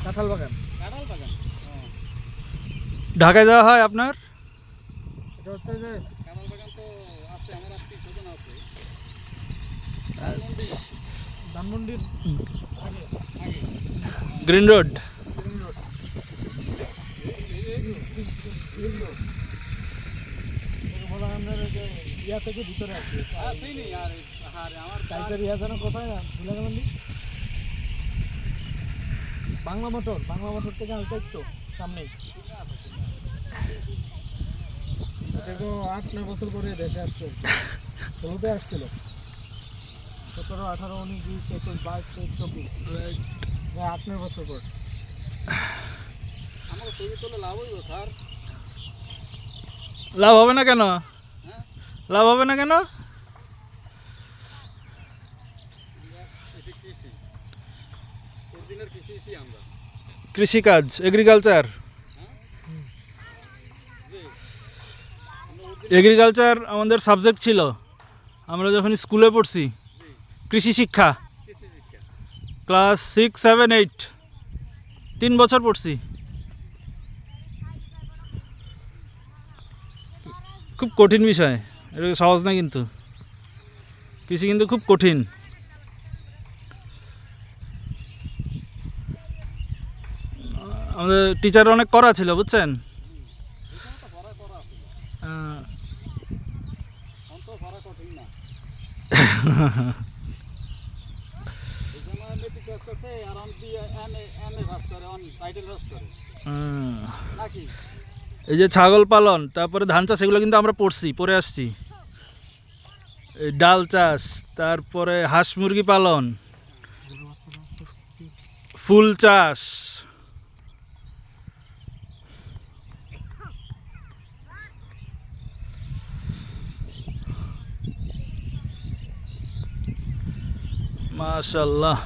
কাঁঠাল বাগান। কাঁঠাল বাগান। ঢাকায় যাওয়া হয় আপনার? এটা হচ্ছে যে কাঁঠাল বাগান তো আছে, আমার আত্মীয় স্বজন আছে। ধানমন্ডির আগে আগে গ্রিন রোড। Green road. বলা আমাদের যে ইয়া থেকে ভিতরে আছে সেই নেই আর আমার টাইপের ইয়া যেন কোথায় ভুলে গেলাম দি বাংলা মোটর থেকে হালকা একটু সামনেই। দেখো 8-9 বছর পরে দেশে আসছে, ষোলোতে আসছিল, 17, 18, 19, 20, 21, 22, 23, 24, 8-9 বছর পর। আমাকে ছবি তোলে লাভ হইব স্যার? লাভ হবে না কেন? হ্যাঁ, লাভ হবে না কেন? কৃষি কৃষি দিনের কৃষি আমরা। কৃষিকাজ, এগ্রিকালচার। এগ্রিকালচার আমাদের সাবজেক্ট ছিল আমরা যখন স্কুলে পড়ছি। কৃষি শিক্ষা কৃষি শিক্ষা ক্লাস 6, 7, 8 3 বছর পড়ছি। খুব কঠিন বিষয়, এটা সহজ না কিন্তু। কৃষি কিন্তু খুব কঠিন। আমাদের টিচার অনেক কড়া ছিল, বুঝছেন। অন্ত ভরা কঠিন না। এই সময় মেট্রিক পাস করতে আর এম এ পাস করে, টাইটেল পাস করে নাকি? এই যে ছাগল পালন, তারপরে ধান চাষ, এগুলো কিন্তু আমরা পড়ে আসছি। এই ডাল চাষ, তারপরে হাঁস মুরগি পালন, ফুল চাষ, মাশাআল্লাহ।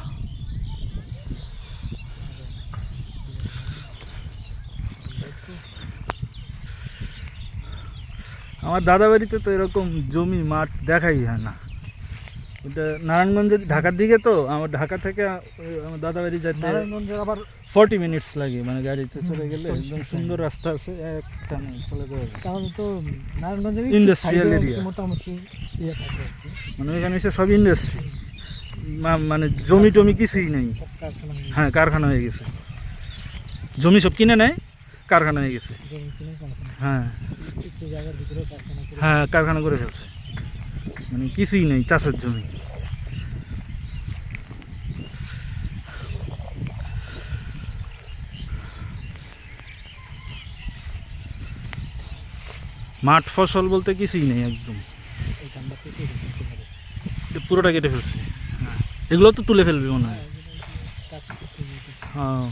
আমার দাদা বাড়িতে তো এরকম জমি মাঠ দেখাই হয় না। ওটা নারায়ণগঞ্জে, ঢাকার দিকে তো। আমার ঢাকা থেকে আমার দাদা বাড়ি যেতে নারায়ণগঞ্জের আবার 40 মিনিটস লাগে, মানে গাড়িতে চলে গেলে। একদম সুন্দর রাস্তা আছে, একটানে চলে যাবে। তাহলে তো নারায়ণগঞ্জের ইন্ডাস্ট্রিয়াল এরিয়া, মোটামুটি ইয়ে থাকে, মানে এখানে এসে সব ইন্ডাস্ট্রি, মানে জমি টমি কিছুই নেই। সব কারখানা হয়ে হ্যাঁ, কারখানা হয়ে গেছে। জমি সব কিনে নেয়, কারখানা হয়ে গেছে। জমি কিনে কারখানা, হ্যাঁ একটু জায়গার ভিতরে কারখানা করে। হ্যাঁ, কারখানা করে ফেলছে, মানে কিছুই নেই চাষের জমি। মাঠ ফসল বলতে কিছুই নেই একদম। এই ধানটা কেটে দিতে হবে। এটা পুরোটা কেটে ফেলছে। হ্যাঁ, এগুলো তো তুলে ফেলবে মনে হয়। কাটতেছে, হ্যাঁ।